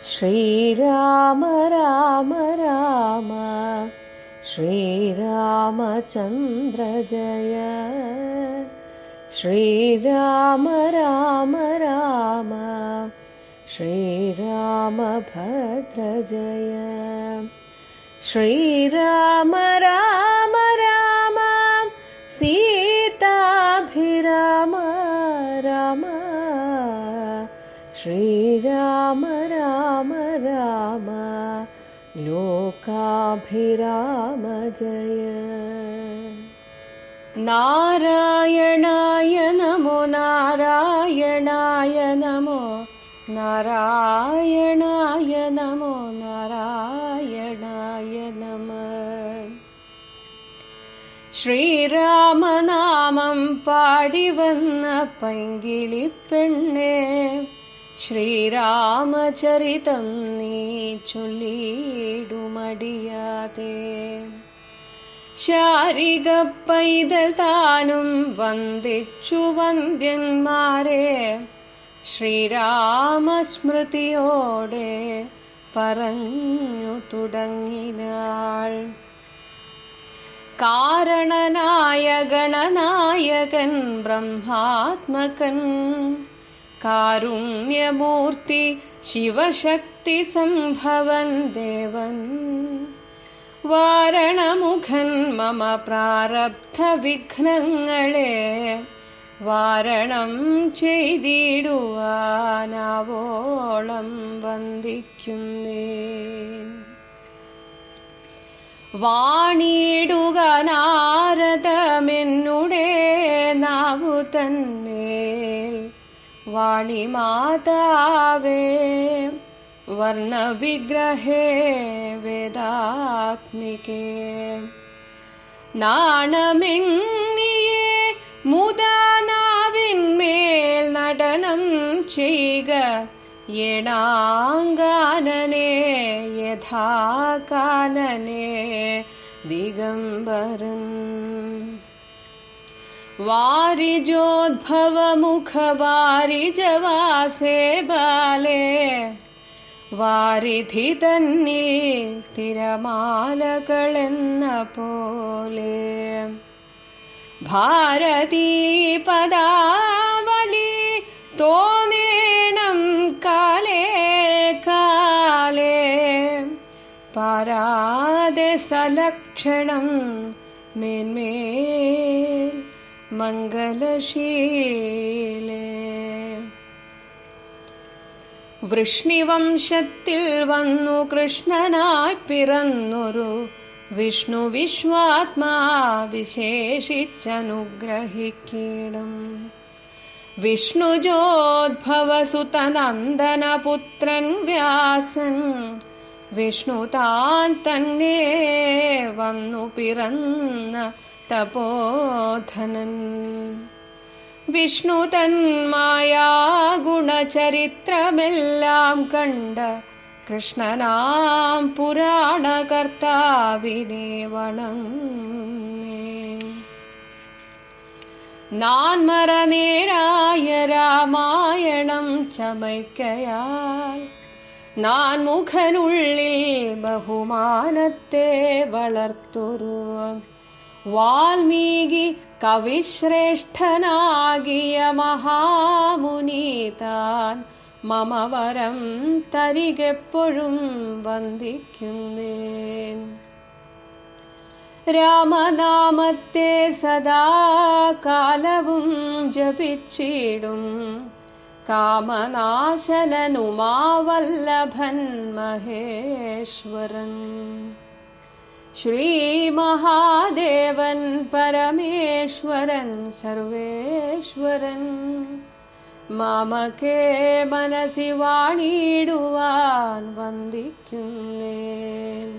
ശ്രീരാമ രാമ രാമ ശ്രീരാമചന്ദ്ര ജയ. ശ്രീരാമ രാമ രാമ ശ്രീരാമഭദ്ര ജയ. ശ്രീരാമ രാമ രാമ സീതാഭിരാമ രാമ. ശ്രീരാമ രാമ രാമ ലോകാഭിരാമ ജയ. നാരായണായ നമോ നാരായണായ നമോ നാരായണായ നമോ നാരായണായ നമഃ. ശ്രീരാമനാമം പാടി വന്ന പൈങ്കിളിപ്പെണ്ണേ, ശ്രീരാമചരിതം നീ ചൊല്ലിടുമടിയാതെ. ശാരിക പൈതൽ താനും വന്ദിച്ചു വന്ദ്യന്മാരെ, ശ്രീരാമസ്മൃതിയോടെ പറഞ്ഞു തുടങ്ങിനാൾ. കാരണനായ ഗണനായകൻ ബ്രഹ്മാത്മകൻ, കാരുണ്യമൂർത്തി ശിവശക്തി സംഭവൻ ദേവൻ. വാരണമുഖൻ മമ പ്രാരബ്ധ വിഘ്നങ്ങളെ, വാരണം ചെയ്തിടുവാനാവോളം വന്ദിക്കുന്നേ. വാണിയിടുക നാരദമെന്നുടെ നാവു തന്മേൽ, വാണിമാതാവേ വർണ്ണവിഗ്രഹേ വേദാത്മികേ. നാണമെന്നിയെ മുദാനാവിന്മേൽ നടനം ചെയ്യുക, യേണാങ്കാനനെ യഥാകാനനെ ദിഗംബരൻ. വാരിജോദ്ഭവമുഖവാരിജവാസേ ബാലേ, വാരിധി തന്നിൽ തിരമാലകളെന്ന പോലെ. ഭാരതീ പദാവലി തോന്നേണം കാലേ കാലേ, പാരാതെ സലക്ഷണം മേന്മേൽ മംഗലശീലേ. വൃഷ്ണിവംശത്തിൽ വന്നു കൃഷ്ണനായി പിറന്നൊരു വിഷ്ണു വിശ്വാത്മാ വിശേഷിച്ചനുഗ്രഹിക്കണം. വിഷ്ണുജോദ്ഭവസുതനന്ദനപുത്രൻ വ്യാസൻ, വിഷ്ണു താൻ തന്നെ വന്നു പിറന്ന തപോധനൻ. വിഷ്ണു തന്മായാ ഗുണചരിത്രമെല്ലാം കണ്ട കൃഷ്ണനാം പുരാണകർത്താവിനെ വണങ്ങേ. നാൻമറനേരായ രാമായണം ചമയ്ക്കയാൽ, നാൻമുഖനുള്ളിൽ ബഹുമാനത്തെ വളർത്തൊരു വാൽമീകി കവിശ്രേഷ്ഠനാകിയ മഹാമുനി താൻ മമ വരം തരികെപ്പോഴും വന്ദിക്കുന്നേൻ. രാമനാമത്തെ സദാ കാലവും ജപിച്ചിടും കാമനാശനനുമാവല്ലഭൻ മഹേശ്വരൻ. ശ്രീ മഹാദേവൻ പരമേശ്വരൻ സർവേശ്വരൻ, മാമകേ മനസി വാണിടുവാൻ വന്ദിക്കുന്നേൻ.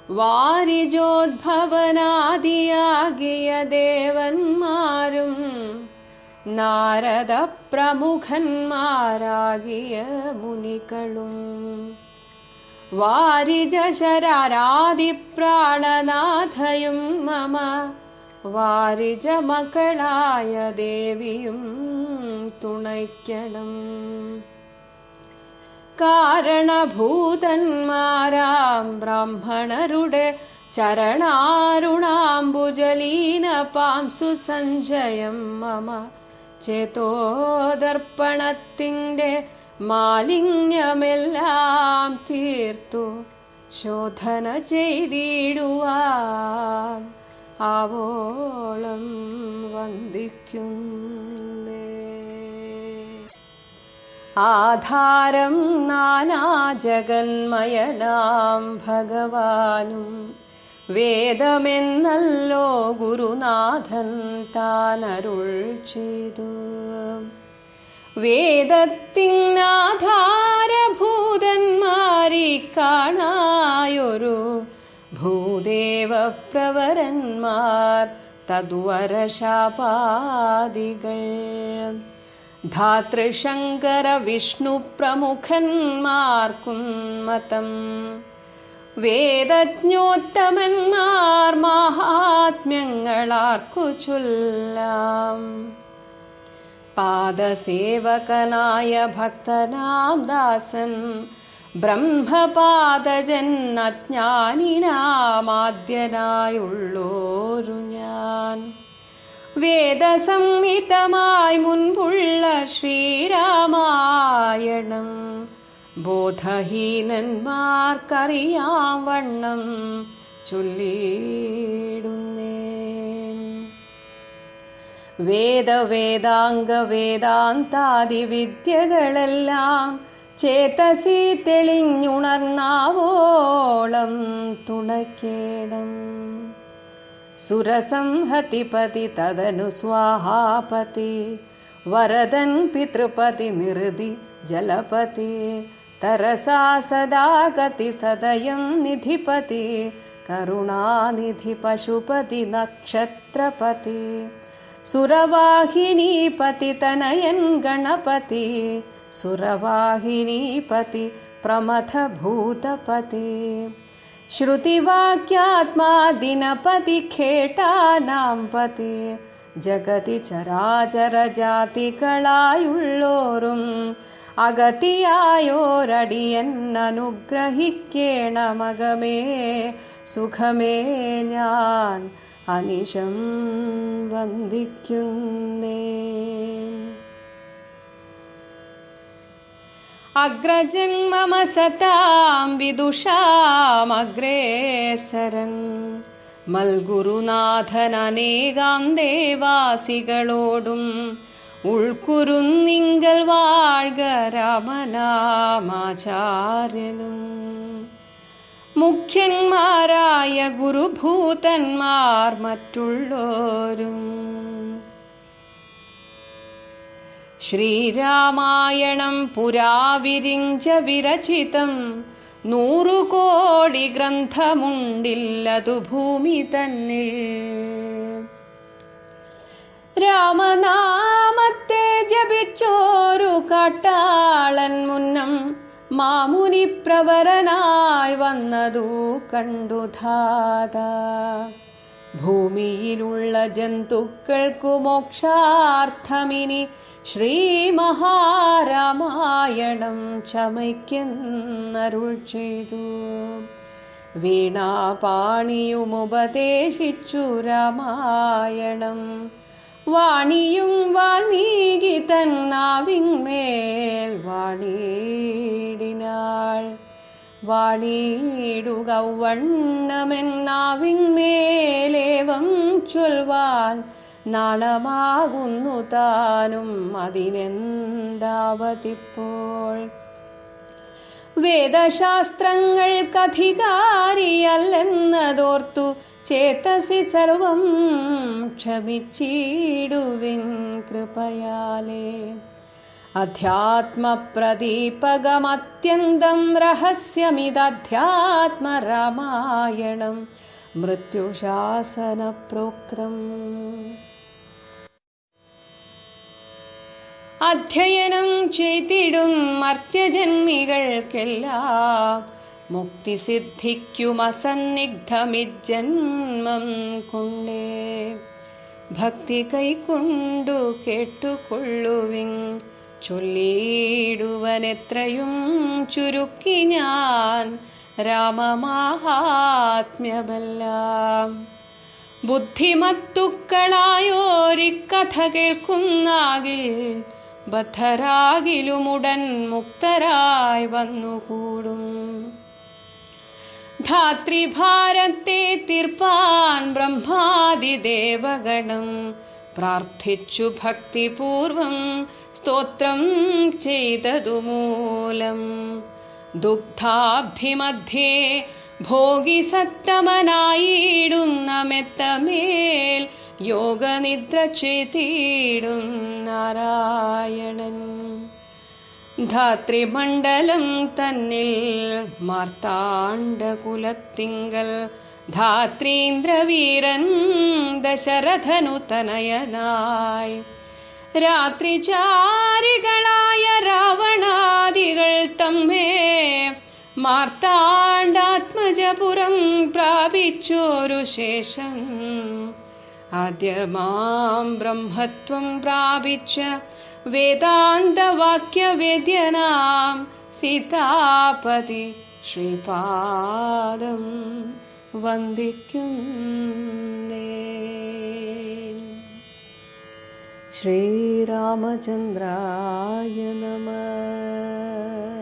വാരിജോദ്ഭവനാദിയാകിയ ദേവന്മാരും നാരദ പ്രമുഖന്മാരാകിയ മുനികളും, വാരിജശരാരാദിപ്രാണനാഥയും മമ വാരിജമക്കളായ ദേവിയും തുണയ്ക്കണം. കാരണഭൂതന്മാരാം ബ്രാഹ്മണരുടെ ചരണാരുണാംബുജലീനപാംസു സഞ്ജയം മമ ചേതോദർപ്പണത്തിൻ്റെ മാലിന്യമെല്ലാം തീർത്തു ശോധന ചെയ്തിടുവാൻ ആവോളം വന്ദിക്കുന്നേ. ആധാരം നാനാജഗന്മയനാം ഭഗവാനും വേദമെന്നല്ലോ ഗുരുനാഥൻ താനരുൾ ചെയ്തു. വേദത്തിനാധാരഭൂതന്മാരി കാണായൊരു ഭൂദേവപ്രവരന്മാർ തദ്വരശാപാദികൾ ധാതൃശങ്കര വിഷ്ണു പ്രമുഖന്മാർക്കും മതം വേദജ്ഞോത്തമന്മാർ മഹാത്മ്യങ്ങളാർക്കു ചൊല്ലാം. പാദസേവകനായ ഭക്തനാം ദാസൻ ബ്രഹ്മപാദജൻ അജ്ഞാനിനാമാദ്യനായുള്ളോരു ഞാൻ വേദസംഹിതമായി മുൻപുള്ള ശ്രീരാമായണം ബോധഹീനന്മാർക്കറിയാം വണ്ണം ചൊല്ലിയിടുന്നേൻ. വേദവേദാംഗ വേദാന്താദി വിദ്യകളെല്ലാം ചേതസി തെളിഞ്ഞുണർന്നാവോളം തുണയ്ക്കേണം. സുരസംഹതിപതി തദനു സ്വാഹാപതി വരദൻ പിതൃപതി നിറുതി ജലപതി തരസാ സദാഗതി സദയം നിധിപതി കരുണാനിധി പശുപതി നക്ഷത്രപതി സുരവാഹിനീപതി തനയൻ ഗണപതി സുരവാഹിനീപതി പ്രമഥ ഭൂതപതി ശ്രുതിവാക്യാത്മാ ദിനപതി ഖേടാനാം പതി ജഗതി ചരാചര ജാതികളായുള്ളോരും അഗതിയായോരടിയൻ അനുഗ്രഹിക്കേണമകമേ സുഖമേ ഞാൻ അനിശം വന്ദിക്കുന്നേ. അഗ്രജൻ മമ സതാം വിദുഷാമഗ്രേസരൻ മൽഗുരുനാഥൻ അനേകാം ദേവാസികളോടും ഉൾക്കുരുന്നിങ്കൽ വാഴ്ക രാമനാമാചാര്യനും. മുഖ്യന്മാരായ ഗുരുഭൂതന്മാർ മറ്റുള്ളോരും ശ്രീരാമായണം പുരാവിരിഞ്ച വിരചിതം 100 കോടി ഗ്രന്ഥമുണ്ടില്ലതു ഭൂമി തന്നിൽ. രാമനാമത്തെ ജപിച്ചോരു കാട്ടാളൻ മുന്നം മാമുനി പ്രവരനായി വന്നതു കണ്ടു ധാതാ. ഭൂമിയിലുള്ള ജന്തുക്കൾക്കു മോക്ഷാർത്ഥമിനി ശ്രീ മഹാരാമായണം ചമയ്ക്കെന്നരുൾ ചെയ്തു. വീണാപാണിയുമുപദേശിച്ചു രാമായണം വാണിയും വാൽമീകി തന്നാവിന്മേൽ വാണിയിടിനാൾ. വാണിയിടുക വണ്ണമെന്നാവിന്മേലേവം ചൊൽവാൻ നാണമാകുന്നു താനും അതിനെന്താവതിപ്പോൾ. വേദശാസ്ത്രങ്ങൾക്കധികാരിയല്ലെന്നതോർത്തു ചേതസി സർവം ക്ഷമിച്ചിടുവിൻ കൃപയാലേ. അധ്യാത്മപ്രദീപകമത്യന്തം രഹസ്യമിദധ്യാത്മരാമായണം മൃത്യുശാസനപ്രോക്തം. അധ്യയനം ചെയ്തിടും മർത്യജന്മികൾക്കെല്ലാം മുക്തി സിദ്ധിക്കുമസന്നിഗ്ധമിജ്ജന്മം കൊണ്ടേ. ഭക്തി കൈക്കൊണ്ടു കേട്ടുകൊള്ളുവിൻ ചൊല്ലിയിടുവനെത്രയും ചുരുക്കി ഞാൻ രാമമാഹാത്മ്യമെല്ലാം. ബുദ്ധിമത്തുക്കളായോരിക്കഥ കേൾക്കുന്നാകിൽ ബദ്ധരാകിലുമുടൻ മുക്തരായി വന്നുകൂടും. ധാത്രിഭാരത്തെ തീർപ്പാൻ ബ്രഹ്മാദിദേവഗണം പ്രാർത്ഥിച്ചു ഭക്തിപൂർവം സ്തോത്രം ചെയ്തതുമൂലം. ദുഗ്ധാബ്ധിമധ്യേ ഭോഗിസത്തമനായിടുന്ന മെത്തമേൽ യോഗനിദ്ര ചെയ്തിടും നാരായണൻ. ധാത്രിമണ്ഡലം തന്നിൽ മാർത്താണ്ഡകുലത്തിങ്കൽ ധാത്രീന്ദ്രവീരൻ ദശരഥനു തനയനായി രാത്രിചാരികളായ രാവണാദികൾ തമ്മേ മാർത്താണ്ഡാത്മജപുരം പ്രാപിച്ചോരു ശേഷം ആദ്യമാം ബ്രഹ്മത്വം പ്രാപിച്ച വേദാന്തവാക്യവേദ്യനാം സീതാപതി ശ്രീപാദം വന്ദിക്കുന്നേ. ശ്രീരാമചന്ദ്രായ നമഃ.